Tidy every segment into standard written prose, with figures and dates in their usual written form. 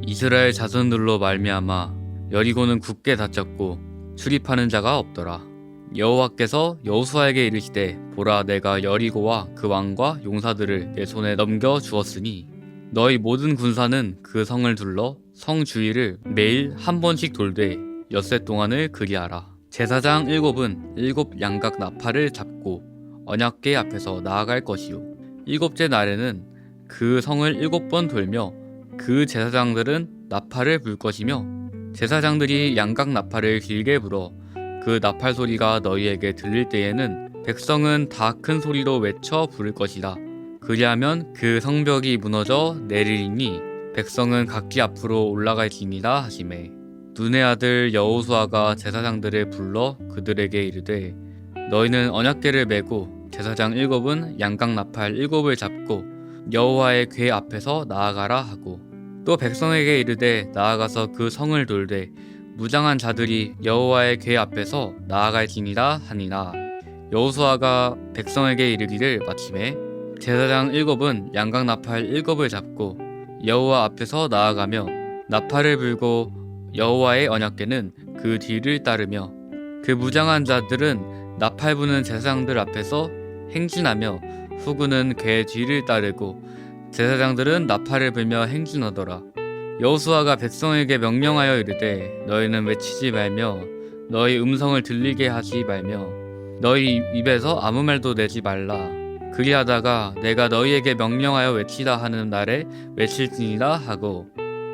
이스라엘 자손들로 말미암아 여리고는 굳게 닫혔고 출입하는 자가 없더라. 여호와께서 여호수아에게 이르시되 보라 내가 여리고와 그 왕과 용사들을 내 손에 넘겨 주었으니 너희 모든 군사는 그 성을 둘러 성 주위를 매일 한 번씩 돌되 엿새 동안을 그리하라. 제사장 7은 7 양각 나팔을 잡고 언약궤 앞에서 나아갈 것이요 7째 날에는 그 성을 7번 돌며 그 제사장들은 나팔을 불 것이며 제사장들이 양각 나팔을 길게 불어 그 나팔 소리가 너희에게 들릴 때에는 백성은 다 큰 소리로 외쳐 부를 것이다. 그리하면 그 성벽이 무너져 내리리니 백성은 각기 앞으로 올라갈지니라 하시매 눈의 아들 여호수아가 제사장들을 불러 그들에게 이르되 너희는 언약궤를 메고 제사장 7은 양각 나팔 7을 잡고 여호와의 궤 앞에서 나아가라 하고 또 백성에게 이르되 나아가서 그 성을 돌되 무장한 자들이 여호와의 궤 앞에서 나아갈지니라 하니라. 여호수아가 백성에게 이르기를 마침에 제사장 7은 양각 나팔 7을 잡고 여호와 앞에서 나아가며 나팔을 불고 여호와의 언약궤는 그 뒤를 따르며 그 무장한 자들은 나팔 부는 제사장들 앞에서 행진하며 후군은 궤 뒤를 따르고 제사장들은 나팔을 불며 행진하더라. 여호수아가 백성에게 명령하여 이르되 너희는 외치지 말며 너희 음성을 들리게 하지 말며 너희 입에서 아무 말도 내지 말라. 그리하다가 내가 너희에게 명령하여 외치다 하는 날에 외칠지니라 하고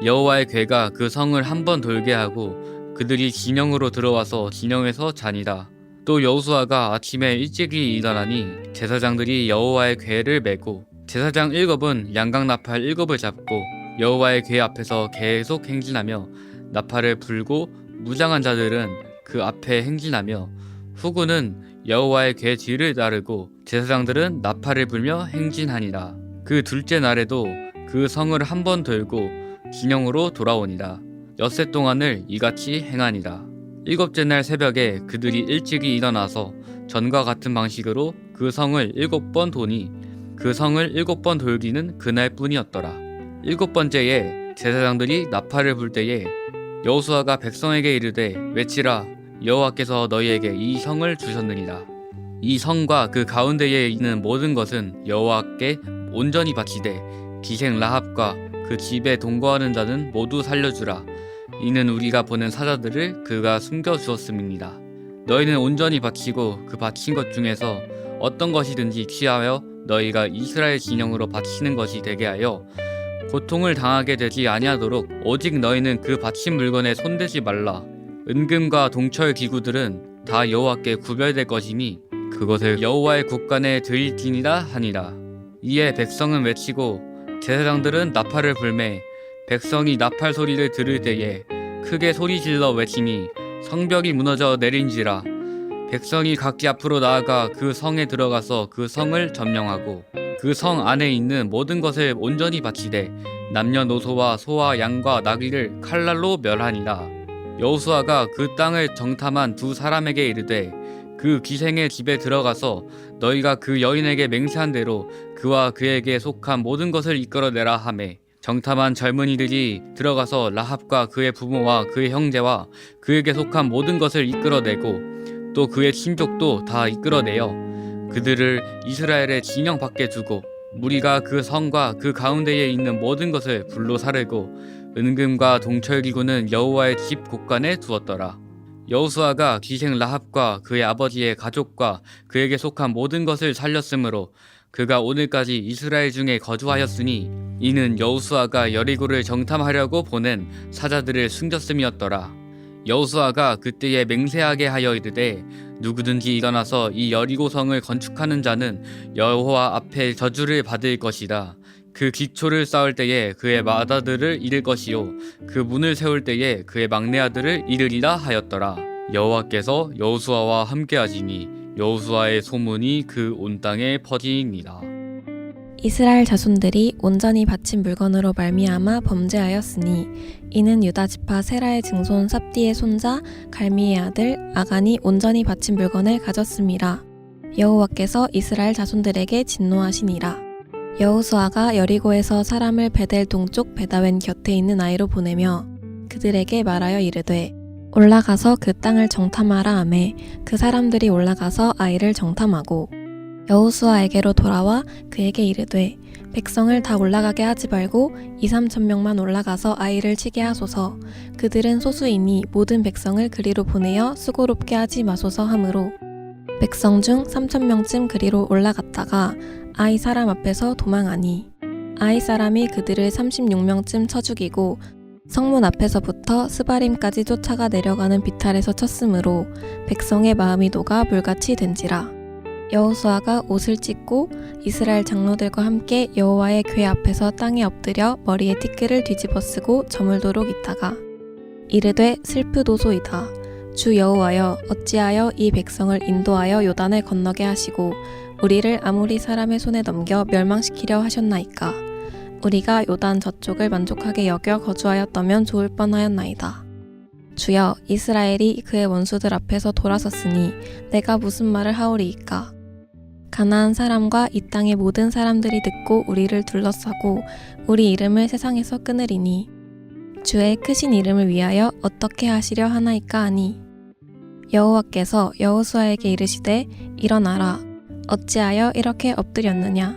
여호와의 궤가 그 성을 한 번 돌게 하고 그들이 진영으로 들어와서 진영에서 자니라. 또 여호수아가 아침에 일찍이 일어나니 제사장들이 여호와의 궤를 메고 제사장 7은 양각 나팔 7을 잡고 여호와의 궤 앞에서 계속 행진하며 나팔을 불고 무장한 자들은 그 앞에 행진하며 후군은 여호와의 궤 뒤를 따르고 제사장들은 나팔을 불며 행진하니라. 그 둘째 날에도 그 성을 한 번 돌고 진영으로 돌아오니라. 엿새 동안을 이같이 행하니라. 7째 날 새벽에 그들이 일찍이 일어나서 전과 같은 방식으로 그 성을 7번 도니 그 성을 7번 돌기는 그날뿐이었더라. 7번째에 제사장들이 나팔을 불 때에 여호수아가 백성에게 이르되 외치라 여호와께서 너희에게 이 성을 주셨느니라. 이 성과 그 가운데에 있는 모든 것은 여호와께 온전히 바치되 기생 라합과 그 집에 동거하는 자는 모두 살려주라. 이는 우리가 보낸 사자들을 그가 숨겨주었음이니라. 너희는 온전히 바치고 그 바친 것 중에서 어떤 것이든지 취하여 너희가 이스라엘 진영으로 바치는 것이 되게 하여 고통을 당하게 되지 아니하도록 오직 너희는 그 바친 물건에 손대지 말라. 은금과 동철 기구들은 다 여호와께 구별될 것이니 그것을 여호와의 곳간에 드릴지니라 하니라. 이에 백성은 외치고 제사장들은 나팔을 불매 백성이 나팔 소리를 들을 때에 크게 소리질러 외치니 성벽이 무너져 내린지라. 백성이 각기 앞으로 나아가 그 성에 들어가서 그 성을 점령하고 그 성 안에 있는 모든 것을 온전히 바치되 남녀노소와 소와 양과 나귀를 칼날로 멸하니라. 여호수아가 그 땅을 정탐한 두 사람에게 이르되 그 기생의 집에 들어가서 너희가 그 여인에게 맹세한 대로 그와 그에게 속한 모든 것을 이끌어내라 하매 정탐한 젊은이들이 들어가서 라합과 그의 부모와 그의 형제와 그에게 속한 모든 것을 이끌어내고 또 그의 친족도 다 이끌어내어 그들을 이스라엘의 진영 밖에 두고 무리가 그 성과 그 가운데에 있는 모든 것을 불로 사르고 은금과 동철기구는 여호와의 집 곳간에 두었더라. 여호수아가 기생 라합과 그의 아버지의 가족과 그에게 속한 모든 것을 살렸으므로 그가 오늘까지 이스라엘 중에 거주하였으니 이는 여호수아가 여리고를 정탐하려고 보낸 사자들을 숨겼음이었더라. 여호수아가 그때에 맹세하게 하여 이르되 누구든지 일어나서 이 여리고성을 건축하는 자는 여호와 앞에 저주를 받을 것이다. 그 기초를 쌓을 때에 그의 맏아들을 잃을 것이요 그 문을 세울 때에 그의 막내 아들을 잃으리라 하였더라. 여호와께서 여호수아와 함께하시니 여호수아의 소문이 그 온 땅에 퍼지니라. 이스라엘 자손들이 온전히 바친 물건으로 말미암아 범죄하였으니 이는 유다 지파 세라의 증손 삽디의 손자 갈미의 아들 아간이 온전히 바친 물건을 가졌음이라. 여호와께서 이스라엘 자손들에게 진노하시니라. 여호수아가 여리고에서 사람을 베델 동쪽 베다웬 곁에 있는 아이로 보내며 그들에게 말하여 이르되 올라가서 그 땅을 정탐하라 하매 그 사람들이 올라가서 아이를 정탐하고 여호수아에게로 돌아와 그에게 이르되 백성을 다 올라가게 하지 말고 2-3천 명만 올라가서 아이를 치게 하소서. 그들은 소수이니 모든 백성을 그리로 보내어 수고롭게 하지 마소서 하므로 백성 중 3천 명쯤 그리로 올라갔다가 아이 사람 앞에서 도망하니 아이 사람이 그들을 36명쯤 쳐 죽이고 성문 앞에서부터 스바림까지 쫓아가 내려가는 비탈에서 쳤으므로 백성의 마음이 녹아 물같이 된지라. 여호수아가 옷을 찢고 이스라엘 장로들과 함께 여호와의 궤 앞에서 땅에 엎드려 머리에 티끌을 뒤집어 쓰고 저물도록 있다가 이르되 슬프도소이다. 주 여호와여 어찌하여 이 백성을 인도하여 요단을 건너게 하시고 우리를 아모리 사람의 손에 넘겨 멸망시키려 하셨나이까. 우리가 요단 저쪽을 만족하게 여겨 거주하였다면 좋을 뻔하였나이다. 주여 이스라엘이 그의 원수들 앞에서 돌아섰으니 내가 무슨 말을 하오리이까. 가나안 사람과 이 땅의 모든 사람들이 듣고 우리를 둘러싸고 우리 이름을 세상에서 끊으리니 주의 크신 이름을 위하여 어떻게 하시려 하나이까 하니 여호와께서 여호수아에게 이르시되 일어나라. 어찌하여 이렇게 엎드렸느냐.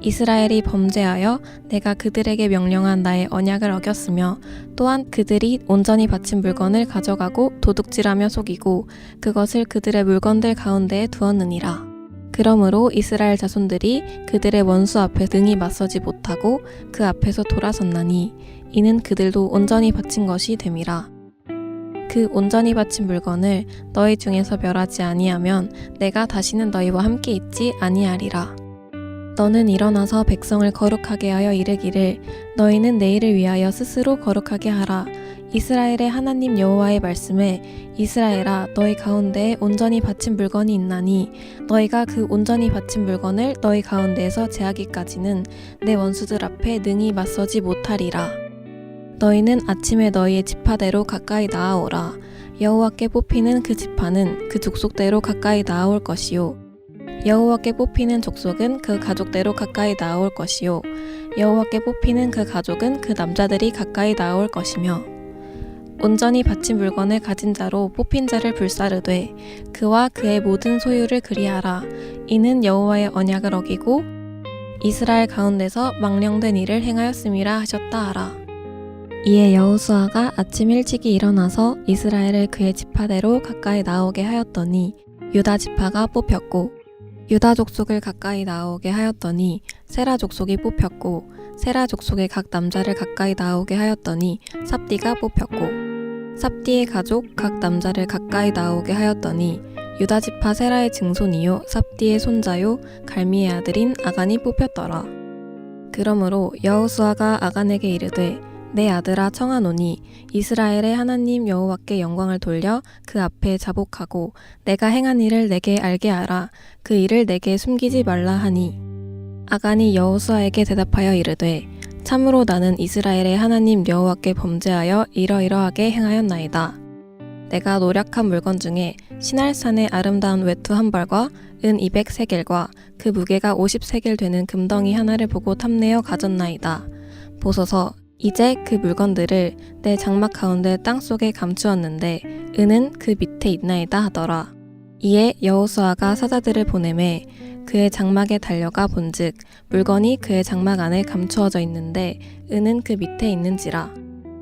이스라엘이 범죄하여 내가 그들에게 명령한 나의 언약을 어겼으며 또한 그들이 온전히 바친 물건을 가져가고 도둑질하며 속이고 그것을 그들의 물건들 가운데에 두었느니라. 그러므로 이스라엘 자손들이 그들의 원수 앞에 능히 맞서지 못하고 그 앞에서 돌아섰나니 이는 그들도 온전히 바친 것이 됨이라. 그 온전히 바친 물건을 너희 중에서 멸하지 아니하면 내가 다시는 너희와 함께 있지 아니하리라. 너는 일어나서 백성을 거룩하게 하여 이르기를 너희는 내일을 위하여 스스로 거룩하게 하라. 이스라엘의 하나님 여호와의 말씀에 이스라엘아 너희 가운데에 온전히 바친 물건이 있나니 너희가 그 온전히 바친 물건을 너희 가운데에서 제하기까지는 내 원수들 앞에 능히 맞서지 못하리라. 너희는 아침에 너희의 지파대로 가까이 나아오라. 여호와께 뽑히는 그 지파는 그 족속대로 가까이 나아올 것이요 여호와께 뽑히는 족속은 그 가족대로 가까이 나아올 것이요 여호와께 뽑히는 그 가족은 그 남자들이 가까이 나아올 것이며 온전히 바친 물건을 가진 자로 뽑힌 자를 불사르되 그와 그의 모든 소유를 그리하라. 이는 여호와의 언약을 어기고 이스라엘 가운데서 망령된 일을 행하였음이라 하셨다 하라. 이에 여호수아가 아침 일찍이 일어나서 이스라엘을 그의 지파대로 가까이 나오게 하였더니 유다 지파가 뽑혔고 유다 족속을 가까이 나오게 하였더니 세라 족속이 뽑혔고 세라 족속의 각 남자를 가까이 나오게 하였더니 삽디가 뽑혔고 삽디의 가족 각 남자를 가까이 나오게 하였더니 유다 지파 세라의 증손이요 삽디의 손자요 갈미의 아들인 아간이 뽑혔더라. 그러므로 여호수아가 아간에게 이르되 내 아들아 청하노니 이스라엘의 하나님 여호와께 영광을 돌려 그 앞에 자복하고 내가 행한 일을 내게 알게 하라. 그 일을 내게 숨기지 말라 하니 아간이 여호수아에게 대답하여 이르되 참으로 나는 이스라엘의 하나님 여호와께 범죄하여 이러이러하게 행하였나이다. 내가 노력한 물건 중에 시날산의 아름다운 외투 한 벌과 은 200세겔과 그 무게가 50세겔 되는 금덩이 하나를 보고 탐내어 가졌나이다. 보소서 이제 그 물건들을 내 장막 가운데 땅속에 감추었는데 은은 그 밑에 있나이다 하더라. 이에 여호수아가 사자들을 보내매 그의 장막에 달려가 본즉 물건이 그의 장막 안에 감추어져 있는데 은은 그 밑에 있는지라.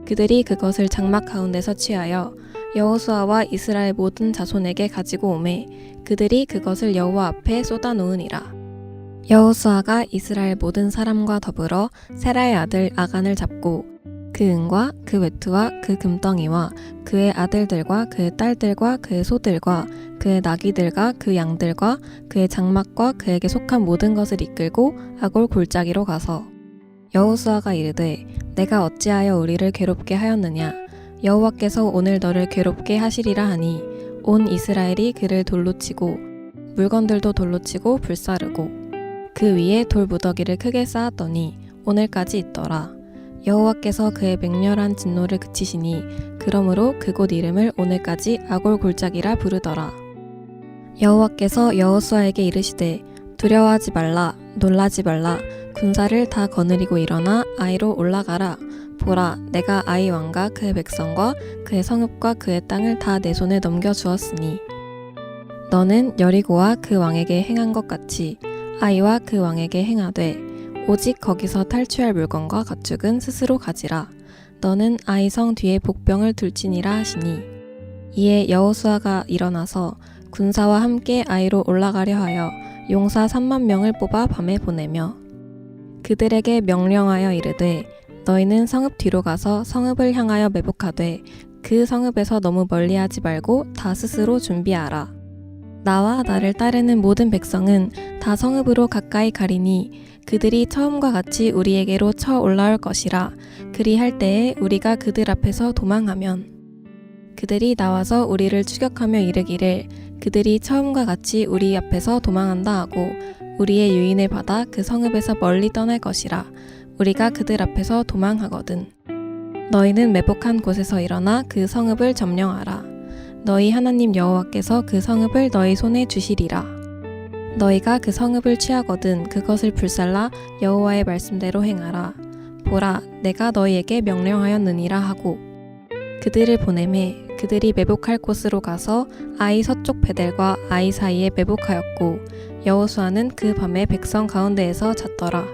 그들이 그것을 장막 가운데서 취하여 여호수아와 이스라엘 모든 자손에게 가지고 오매 그들이 그것을 여호와 앞에 쏟아 놓으니라. 여호수아가 이스라엘 모든 사람과 더불어 세라의 아들 아간을 잡고 그 은과 그 외투와 그 금덩이와 그의 아들들과 그의 딸들과 그의 소들과 그의 나귀들과 그 양들과 그의 장막과 그에게 속한 모든 것을 이끌고 아골 골짜기로 가서 여호수아가 이르되 내가 어찌하여 우리를 괴롭게 하였느냐. 여호와께서 오늘 너를 괴롭게 하시리라 하니 온 이스라엘이 그를 돌로 치고 물건들도 돌로 치고 불사르고 그 위에 돌 무더기를 크게 쌓았더니 오늘까지 있더라. 여호와께서 그의 맹렬한 진노를 그치시니 그러므로 그곳 이름을 오늘까지 아골 골짜기라 부르더라. 여호와께서 여호수아에게 이르시되 두려워하지 말라. 놀라지 말라. 군사를 다 거느리고 일어나 아이로 올라가라. 보라, 내가 아이 왕과 그의 백성과 그의 성읍과 그의 땅을 다 내 손에 넘겨주었으니 너는 여리고와 그 왕에게 행한 것 같이 아이와 그 왕에게 행하되 오직 거기서 탈취할 물건과 가축은 스스로 가지라. 너는 아이 성 뒤에 복병을 둘지니라 하시니 이에 여호수아가 일어나서 군사와 함께 아이로 올라가려 하여 용사 3만 명을 뽑아 밤에 보내며 그들에게 명령하여 이르되 너희는 성읍 뒤로 가서 성읍을 향하여 매복하되 그 성읍에서 너무 멀리하지 말고 다 스스로 준비하라. 나와 나를 따르는 모든 백성은 다 성읍으로 가까이 가리니 그들이 처음과 같이 우리에게로 쳐 올라올 것이라. 그리할 때에 우리가 그들 앞에서 도망하면 그들이 나와서 우리를 추격하며 이르기를 그들이 처음과 같이 우리 앞에서 도망한다 하고 우리의 유인을 받아 그 성읍에서 멀리 떠날 것이라. 우리가 그들 앞에서 도망하거든. 너희는 매복한 곳에서 일어나 그 성읍을 점령하라. 너희 하나님 여호와께서 그 성읍을 너희 손에 주시리라. 너희가 그 성읍을 취하거든 그것을 불살라 여호와의 말씀대로 행하라. 보라, 내가 너희에게 명령하였느니라 하고 그들을 보내매 그들이 매복할 곳으로 가서 아이 서쪽 베델과 아이 사이에 매복하였고 여호수아는 그 밤에 백성 가운데에서 잤더라.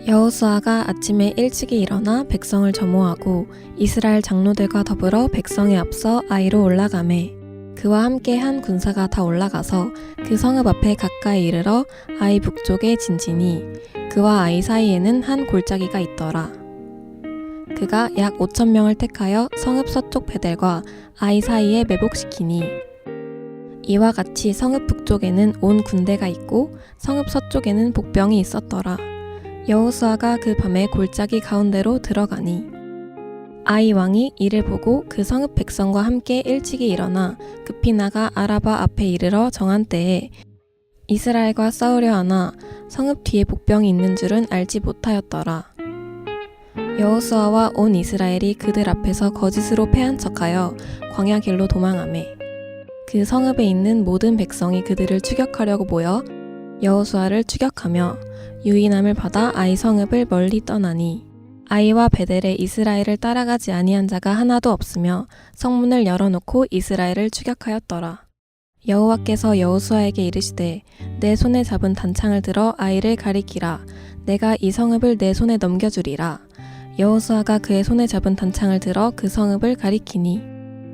여호수아가 아침에 일찍이 일어나 백성을 점호하고 이스라엘 장로들과 더불어 백성에 앞서 아이로 올라가매 그와 함께 한 군사가 다 올라가서 그 성읍 앞에 가까이 이르러 아이 북쪽에 진지니 그와 아이 사이에는 한 골짜기가 있더라. 그가 약 5천 명을 택하여 성읍 서쪽 베델과 아이 사이에 매복시키니 이와 같이 성읍 북쪽에는 온 군대가 있고 성읍 서쪽에는 복병이 있었더라. 여호수아가 그 밤에 골짜기 가운데로 들어가니 아이 왕이 이를 보고 그 성읍 백성과 함께 일찍이 일어나 급히 나가 아라바 앞에 이르러 정한 때에 이스라엘과 싸우려 하나 성읍 뒤에 복병이 있는 줄은 알지 못하였더라. 여호수아와 온 이스라엘이 그들 앞에서 거짓으로 패한 척하여 광야 길로 도망하매 그 성읍에 있는 모든 백성이 그들을 추격하려고 모여 여호수아를 추격하며 유인함을 받아 아이 성읍을 멀리 떠나니 아이와 베델에 이스라엘을 따라가지 아니한 자가 하나도 없으며 성문을 열어놓고 이스라엘을 추격하였더라. 여호와께서 여호수아에게 이르시되 내 손에 잡은 단창을 들어 아이를 가리키라. 내가 이 성읍을 내 손에 넘겨주리라. 여호수아가 그의 손에 잡은 단창을 들어 그 성읍을 가리키니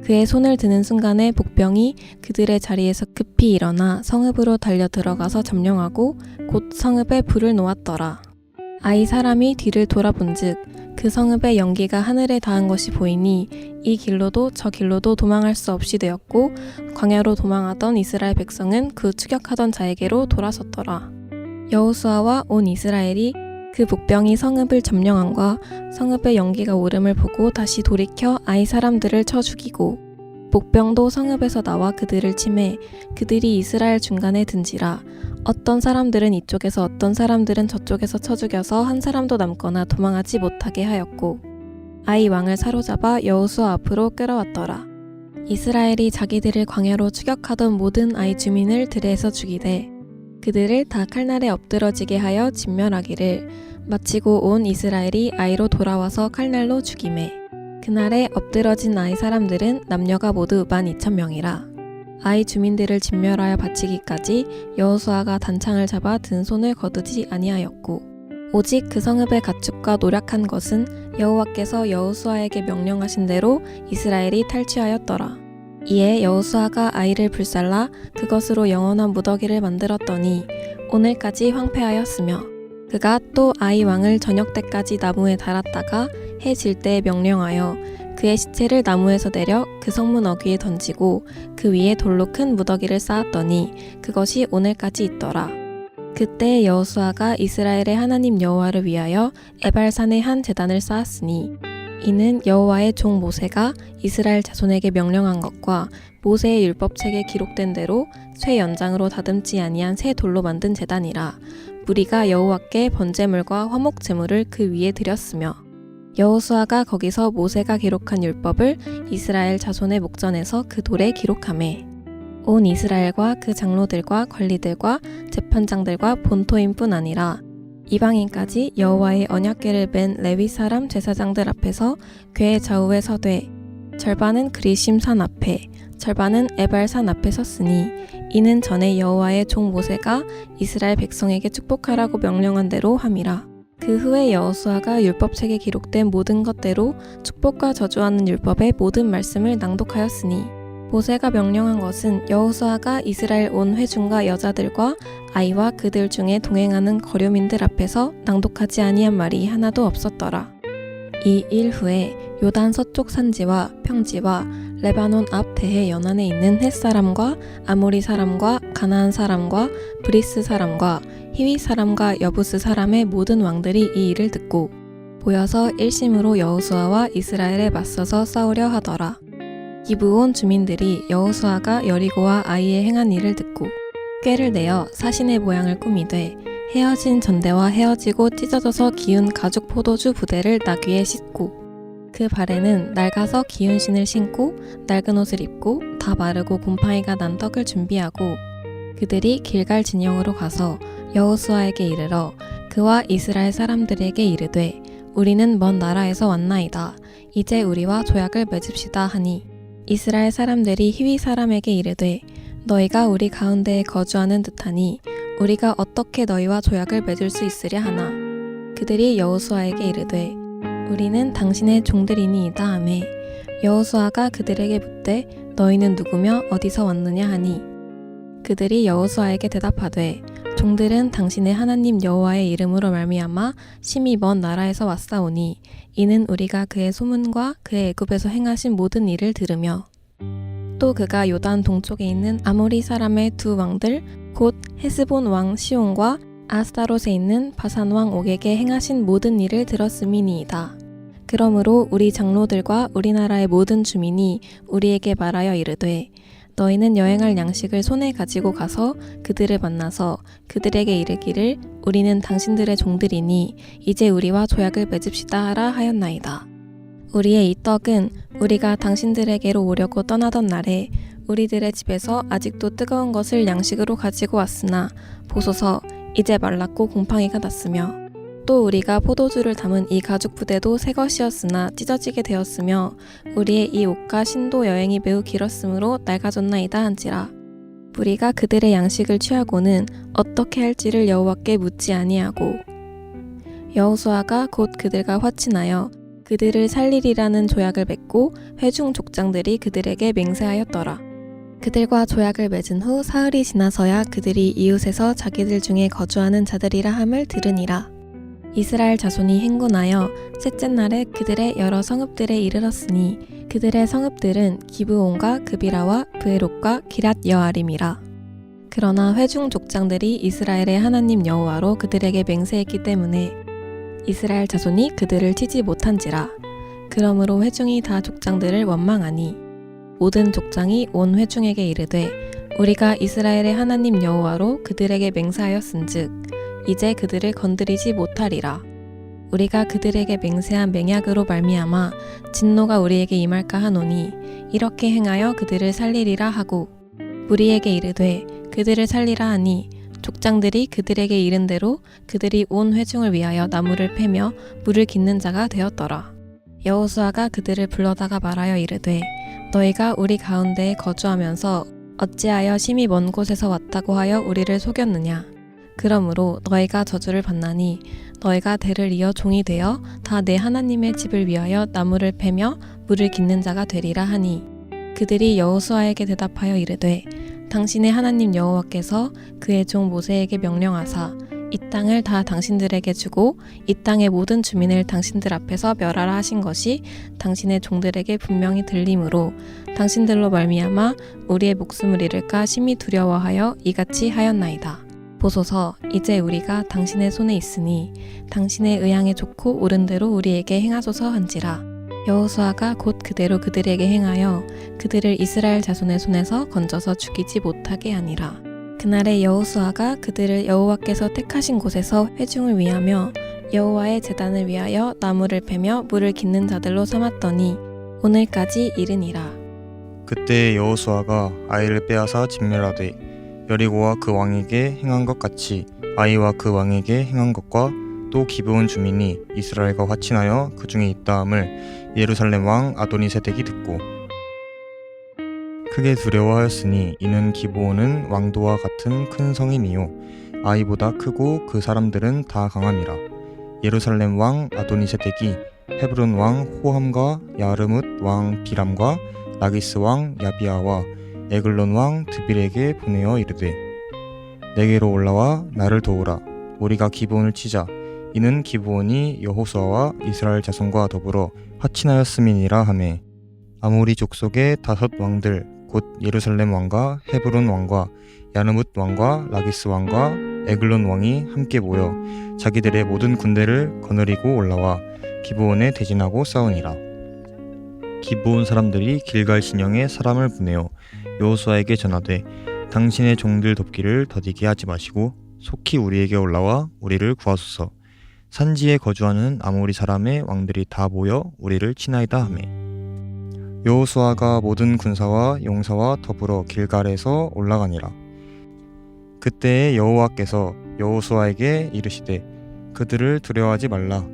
그의 손을 드는 순간에 복병이 그들의 자리에서 급히 일어나 성읍으로 달려 들어가서 점령하고 곧 성읍에 불을 놓았더라. 아이 사람이 뒤를 돌아본즉 그 성읍의 연기가 하늘에 닿은 것이 보이니 이 길로도 저 길로도 도망할 수 없이 되었고 광야로 도망하던 이스라엘 백성은 그 추격하던 자에게로 돌아섰더라. 여호수아와 온 이스라엘이 그 복병이 성읍을 점령함과 성읍의 연기가 오름을 보고 다시 돌이켜 아이 사람들을 쳐 죽이고 복병도 성읍에서 나와 그들을 치매 그들이 이스라엘 중간에 든지라. 어떤 사람들은 이쪽에서 어떤 사람들은 저쪽에서 쳐 죽여서 한 사람도 남거나 도망하지 못하게 하였고 아이 왕을 사로잡아 여호수아 앞으로 끌어왔더라. 이스라엘이 자기들을 광야로 추격하던 모든 아이 주민을 들에서 죽이되 그들을 다 칼날에 엎드러지게 하여 진멸하기를 마치고 온 이스라엘이 아이로 돌아와서 칼날로 죽이매 그날에 엎드러진 아이 사람들은 남녀가 모두 12,000명이라. 아이 주민들을 진멸하여 바치기까지 여호수아가 단창을 잡아 든 손을 거두지 아니하였고 오직 그 성읍의 가축과 노략한 것은 여호와께서 여호수아에게 명령하신 대로 이스라엘이 탈취하였더라. 이에 여호수아가 아이를 불살라 그것으로 영원한 무더기를 만들었더니 오늘까지 황폐하였으며 그가 또 아이 왕을 저녁 때까지 나무에 달았다가 해 질 때에 명령하여 그의 시체를 나무에서 내려 그 성문 어귀에 던지고 그 위에 돌로 큰 무더기를 쌓았더니 그것이 오늘까지 있더라. 그때 여호수아가 이스라엘의 하나님 여호와를 위하여 에발산에 한 제단을 쌓았으니 이는 여호와의 종 모세가 이스라엘 자손에게 명령한 것과 모세의 율법책에 기록된 대로 쇠 연장으로 다듬지 아니한 새 돌로 만든 제단이라. 무리가 여호와께 번제물과 화목 제물을 그 위에 드렸으며 여호수아가 거기서 모세가 기록한 율법을 이스라엘 자손의 목전에서 그 돌에 기록하매 온 이스라엘과 그 장로들과 관리들과 재판장들과 본토인뿐 아니라 이방인까지 여호와의 언약궤를 맨 레위 사람 제사장들 앞에서 궤 좌우에 서되 절반은 그리심 산 앞에 절반은 에발 산 앞에 섰으니 이는 전에 여호와의 종 모세가 이스라엘 백성에게 축복하라고 명령한 대로 함이라. 그 후에 여호수아가 율법책에 기록된 모든 것대로 축복과 저주하는 율법의 모든 말씀을 낭독하였으니 모세가 명령한 것은 여호수아가 이스라엘 온 회중과 여자들과 아이와 그들 중에 동행하는 거류민들 앞에서 낭독하지 아니한 말이 하나도 없었더라. 이 일 후에 요단 서쪽 산지와 평지와 레바논 앞 대해 연안에 있는 헷 사람과 아모리 사람과 가나안 사람과 브리스 사람과 히위 사람과 여부스 사람의 모든 왕들이 이 일을 듣고 모여서 일심으로 여호수아와 이스라엘에 맞서서 싸우려 하더라. 기브온 주민들이 여호수아가 여리고와 아이에 행한 일을 듣고 꾀를 내어 사신의 모양을 꾸미되 헤어진 전대와 헤어지고 찢어져서 기운 가죽 포도주 부대를 나귀에 싣고 그 발에는 낡아서 기운 신을 신고 낡은 옷을 입고 다 마르고 곰팡이가 난 떡을 준비하고 그들이 길갈 진영으로 가서 여호수아에게 이르러 그와 이스라엘 사람들에게 이르되 우리는 먼 나라에서 왔나이다. 이제 우리와 조약을 맺읍시다 하니 이스라엘 사람들이 히위 사람에게 이르되 너희가 우리 가운데에 거주하는 듯하니 우리가 어떻게 너희와 조약을 맺을 수 있으랴 하나 그들이 여호수아에게 이르되 우리는 당신의 종들이니이다 하매 여호수아가 그들에게 묻되 너희는 누구며 어디서 왔느냐 하니 그들이 여호수아에게 대답하되 종들은 당신의 하나님 여호와의 이름으로 말미암아 심히 먼 나라에서 왔사오니 이는 우리가 그의 소문과 그의 애굽에서 행하신 모든 일을 들으며 또 그가 요단 동쪽에 있는 아모리 사람의 두 왕들 곧 헤스본 왕 시온과 아스타롯에 있는 바산 왕 옥에게 행하신 모든 일을 들었음이니이다. 그러므로 우리 장로들과 우리나라의 모든 주민이 우리에게 말하여 이르되 너희는 여행할 양식을 손에 가지고 가서 그들을 만나서 그들에게 이르기를 우리는 당신들의 종들이니 이제 우리와 조약을 맺읍시다 하라 하였나이다. 우리의 이 떡은 우리가 당신들에게로 오려고 떠나던 날에 우리들의 집에서 아직도 뜨거운 것을 양식으로 가지고 왔으나 보소서 이제 말랐고 곰팡이가 났으며 또 우리가 포도주를 담은 이 가죽 부대도 새 것이었으나 찢어지게 되었으며 우리의 이 옷과 신도 여행이 매우 길었으므로 낡아졌나이다 한지라. 우리가 그들의 양식을 취하고는 어떻게 할지를 여호와께 묻지 아니하고 여호수아가 곧 그들과 화친하여 그들을 살리리라는 조약을 맺고 회중 족장들이 그들에게 맹세하였더라. 그들과 조약을 맺은 후 사흘이 지나서야 그들이 이웃에서 자기들 중에 거주하는 자들이라 함을 들으니라. 이스라엘 자손이 행군하여 셋째 날에 그들의 여러 성읍들에 이르렀으니 그들의 성읍들은 기브온과 그비라와 브에롯과 기랏 여아림이라. 그러나 회중 족장들이 이스라엘의 하나님 여호와로 그들에게 맹세했기 때문에 이스라엘 자손이 그들을 치지 못한지라. 그러므로 회중이 다 족장들을 원망하니 모든 족장이 온 회중에게 이르되 우리가 이스라엘의 하나님 여호와로 그들에게 맹세하였은즉 이제 그들을 건드리지 못하리라. 우리가 그들에게 맹세한 맹약으로 말미암아 진노가 우리에게 임할까 하노니 이렇게 행하여 그들을 살리리라 하고 우리에게 이르되 그들을 살리라 하니 족장들이 그들에게 이른 대로 그들이 온 회중을 위하여 나무를 패며 물을 깃는 자가 되었더라. 여호수아가 그들을 불러다가 말하여 이르되 너희가 우리 가운데에 거주하면서 어찌하여 심히 먼 곳에서 왔다고 하여 우리를 속였느냐. 그러므로 너희가 저주를 받나니 너희가 대를 이어 종이 되어 다 내 하나님의 집을 위하여 나무를 패며 물을 깃는 자가 되리라 하니 그들이 여호수아에게 대답하여 이르되 당신의 하나님 여호와께서 그의 종 모세에게 명령하사 이 땅을 다 당신들에게 주고 이 땅의 모든 주민을 당신들 앞에서 멸하라 하신 것이 당신의 종들에게 분명히 들림으로 당신들로 말미암아 우리의 목숨을 잃을까 심히 두려워하여 이같이 하였나이다. 보소서 이제 우리가 당신의 손에 있으니 당신의 의향에 좋고 옳은 대로 우리에게 행하소서 한지라. 여호수아가 곧 그대로 그들에게 행하여 그들을 이스라엘 자손의 손에서 건져서 죽이지 못하게 하니라. 그날에 여호수아가 그들을 여호와께서 택하신 곳에서 회중을 위하며 여호와의 제단을 위하여 나무를 패며 물을 깃는 자들로 삼았더니 오늘까지 이르니라. 그때 여호수아가 아이를 빼앗아 진멸하되 여리고와 그 왕에게 행한 것 같이 아이와 그 왕에게 행한 것과 또 기브온 주민이 이스라엘과 화친하여 그 중에 있다함을 예루살렘 왕 아도니세덱이 듣고 크게 두려워하였으니 이는 기브온은 왕도와 같은 큰 성임이요 아이보다 크고 그 사람들은 다 강함이라. 예루살렘 왕 아도니세덱이 헤브론 왕 호함과 야르뭇 왕 비람과 라기스 왕 야비아와 에글론 왕 드빌에게 보내어 이르되 내게로 올라와 나를 도우라. 우리가 기브온을 치자. 이는 기브온이 여호수아와 이스라엘 자손과 더불어 화친하였음이니라 하매 아모리 족속의 5 왕들 곧 예루살렘 왕과 헤브론 왕과 야르뭇 왕과 라기스 왕과 에글론 왕이 함께 모여 자기들의 모든 군대를 거느리고 올라와 기브온에 대진하고 싸우니라. 기브온 사람들이 길갈 진영에 사람을 보내어 여호수아에게 전하되 당신의 종들 돕기를 더디게 하지 마시고 속히 우리에게 올라와 우리를 구하소서. 산지에 거주하는 아모리 사람의 왕들이 다 모여 우리를 치나이다 하매 여호수아가 모든 군사와 용사와 더불어 길갈에서 올라가니라. 그때에 여호와께서 여호수아에게 이르시되 그들을 두려워하지 말라.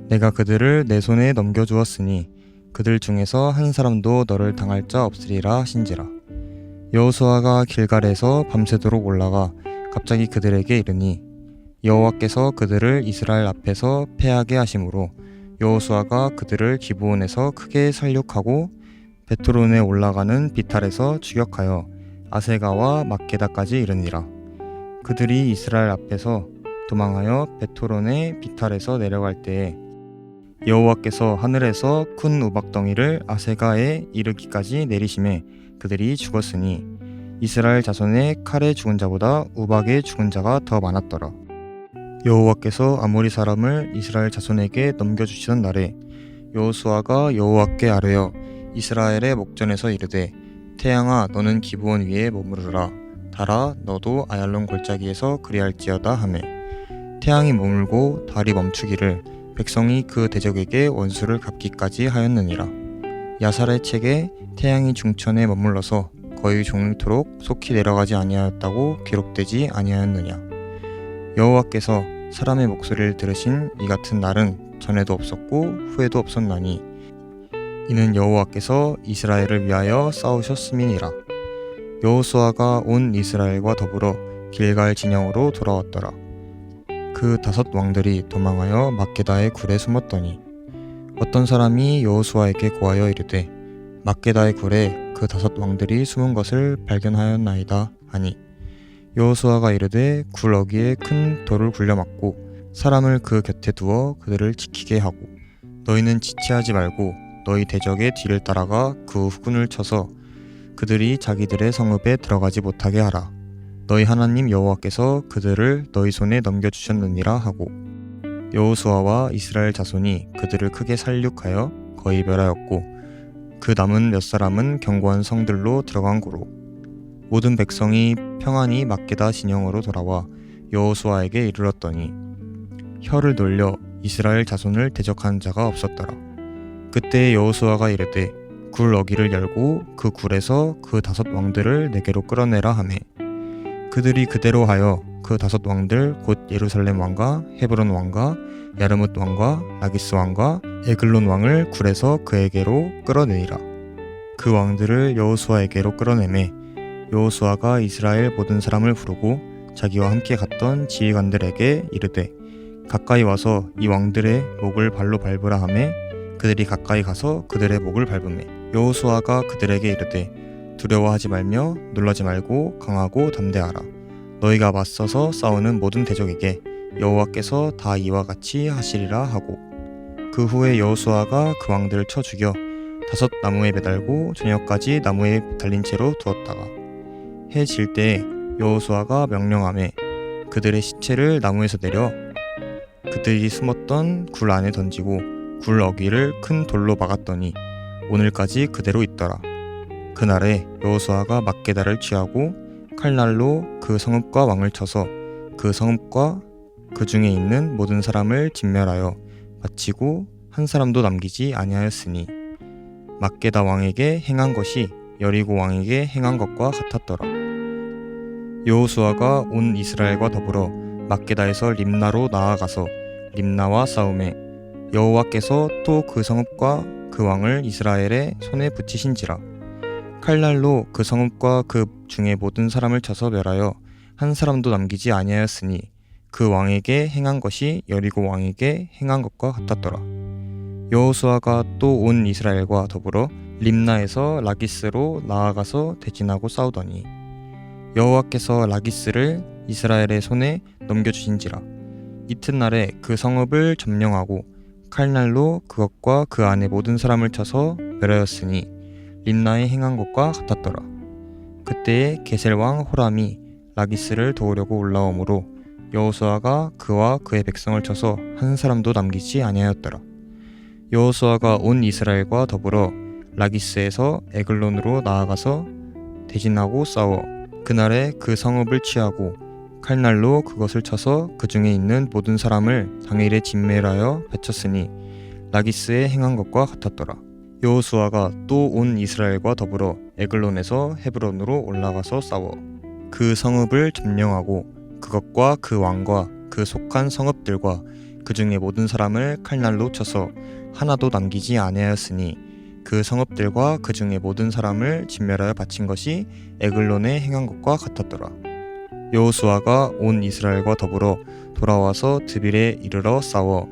내가 그들을 내 손에 넘겨주었으니 그들 중에서 한 사람도 너를 당할 자 없으리라 하신지라. 여호수아가 길갈에서 밤새도록 올라가 갑자기 그들에게 이르니 여호와께서 그들을 이스라엘 앞에서 패하게 하심으로 여호수아가 그들을 기브온에서 크게 살육하고 베토론에 올라가는 비탈에서 추격하여 아세가와 막게다까지 이르니라. 그들이 이스라엘 앞에서 도망하여 베토론의 비탈에서 내려갈 때에 여호와께서 하늘에서 큰 우박덩이를 아세가에 이르기까지 내리심에 그들이 죽었으니 이스라엘 자손의 칼에 죽은 자보다 우박에 죽은 자가 더 많았더라. 여호와께서 아모리 사람을 이스라엘 자손에게 넘겨주시던 날에 여호수아가 여호와께 아뢰어 이스라엘의 목전에서 이르되 태양아 너는 기브온 위에 머무르라. 달아 너도 아얄론 골짜기에서 그리할지어다 하매 태양이 머물고 달이 멈추기를 백성이 그 대적에게 원수를 갚기까지 하였느니라. 야살의 책에 태양이 중천에 머물러서 거의 종일토록 속히 내려가지 아니하였다고 기록되지 아니하였느냐. 여호와께서 사람의 목소리를 들으신 이 같은 날은 전에도 없었고 후에도 없었나니 이는 여호와께서 이스라엘을 위하여 싸우셨음이니라. 여호수아가 온 이스라엘과 더불어 길갈 진영으로 돌아왔더라. 그 5 왕들이 도망하여 막게다의 굴에 숨었더니 어떤 사람이 여호수아에게 고하여 이르되 막게다의 굴에 그 5 왕들이 숨은 것을 발견하였나이다 하니 여호수아가 이르되 굴 어귀에 큰 돌을 굴려막고 사람을 그 곁에 두어 그들을 지키게 하고 너희는 지체하지 말고 너희 대적의 뒤를 따라가 그 후군을 쳐서 그들이 자기들의 성읍에 들어가지 못하게 하라. 너희 하나님 여호와께서 그들을 너희 손에 넘겨주셨느니라 하고 여호수아와 이스라엘 자손이 그들을 크게 살육하여 거의 멸하였고 그 남은 몇 사람은 견고한 성들로 들어간 고로 모든 백성이 평안히 막게다 진영으로 돌아와 여호수아에게 이르렀더니 혀를 돌려 이스라엘 자손을 대적하는 자가 없었더라. 그때 여호수아가 이르되 굴 어귀를 열고 그 굴에서 그 5 왕들을 내게로 끌어내라 하매 그들이 그대로 하여 그 5 왕들 곧 예루살렘 왕과 헤브론 왕과 야르뭇 왕과 라기스 왕과 에글론 왕을 굴에서 그에게로 끌어내니라. 그 왕들을 여호수아에게로 끌어내매 여호수아가 이스라엘 모든 사람을 부르고 자기와 함께 갔던 지휘관들에게 이르되 가까이 와서 이 왕들의 목을 발로 밟으라 하매 그들이 가까이 가서 그들의 목을 밟으매 여호수아가 그들에게 이르되 두려워하지 말며 놀라지 말고 강하고 담대하라. 너희가 맞서서 싸우는 모든 대적에게 여호와께서 다 이와 같이 하시리라 하고 그 후에 여호수아가 그 왕들을 쳐 죽여 5 나무에 매달고 저녁까지 나무에 달린 채로 두었다가 해 질 때에 여호수아가 명령하매 그들의 시체를 나무에서 내려 그들이 숨었던 굴 안에 던지고 굴 어귀를 큰 돌로 막았더니 오늘까지 그대로 있더라. 그날에 여호수아가 막게다를 취하고 칼날로 그 성읍과 왕을 쳐서 그 성읍과 그 중에 있는 모든 사람을 진멸하여 마치고 한 사람도 남기지 아니하였으니 막게다 왕에게 행한 것이 여리고 왕에게 행한 것과 같았더라. 여호수아가 온 이스라엘과 더불어 막게다에서 림나로 나아가서 림나와 싸우매 여호와께서 또 그 성읍과 그 왕을 이스라엘의 손에 붙이신지라. 칼날로 그 성읍과 그 중에 모든 사람을 쳐서 멸하여 한 사람도 남기지 아니하였으니 그 왕에게 행한 것이 여리고 왕에게 행한 것과 같았더라. 여호수아가 또 온 이스라엘과 더불어 림나에서 라기스로 나아가서 대진하고 싸우더니 여호와께서 라기스를 이스라엘의 손에 넘겨주신지라. 이튿날에 그 성읍을 점령하고 칼날로 그것과 그 안에 모든 사람을 쳐서 멸하였으니 림나에 행한 것과 같았더라. 그때에 게셀 왕 호람이 라기스를 도우려고 올라오므로 여호수아가 그와 그의 백성을 쳐서 한 사람도 남기지 아니하였더라. 여호수아가 온 이스라엘과 더불어 라기스에서 에글론으로 나아가서 대진하고 싸워 그날에 그 성읍을 취하고 칼날로 그것을 쳐서 그 중에 있는 모든 사람을 당일에 진멸하여 바쳤으니 라기스에 행한 것과 같았더라. 여호수아가 또 온 이스라엘과 더불어 에글론에서 헤브론으로 올라가서 싸워 그 성읍을 점령하고 그것과 그 왕과 그 속한 성읍들과 그 중에 모든 사람을 칼날로 쳐서 하나도 남기지 아니하였으니 그 성읍들과 그 중에 모든 사람을 진멸하여 바친 것이 에글론에 행한 것과 같았더라. 여호수아가 온 이스라엘과 더불어 돌아와서 드빌에 이르러 싸워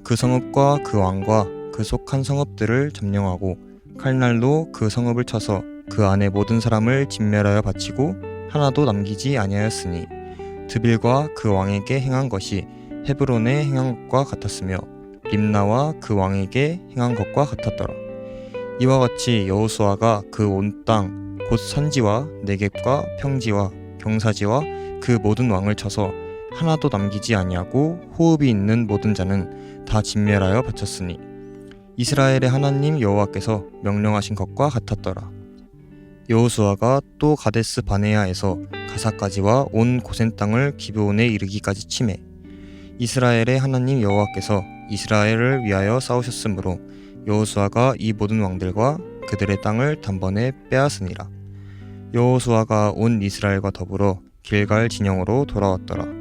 그 성읍과 그 왕과 그 속한 성읍들을 점령하고 칼날로 그 성읍을 쳐서 그 안에 모든 사람을 진멸하여 바치고 하나도 남기지 아니하였으니 드빌과 그 왕에게 행한 것이 헤브론에 행한 것과 같았으며 림나와 그 왕에게 행한 것과 같았더라. 이와 같이 여호수아가 그 온 땅 곧 산지와 네겝과 평지와 경사지와 그 모든 왕을 쳐서 하나도 남기지 아니하고 호흡이 있는 모든 자는 다 진멸하여 바쳤으니 이스라엘의 하나님 여호와께서 명령하신 것과 같았더라. 여호수아가 또 가데스 바네아에서 가사까지와 온 고센 땅을 기브온에 이르기까지 치매 이스라엘의 하나님 여호와께서 이스라엘을 위하여 싸우셨으므로 여호수아가 이 모든 왕들과 그들의 땅을 단번에 빼앗으니라. 여호수아가 온 이스라엘과 더불어 길갈 진영으로 돌아왔더라.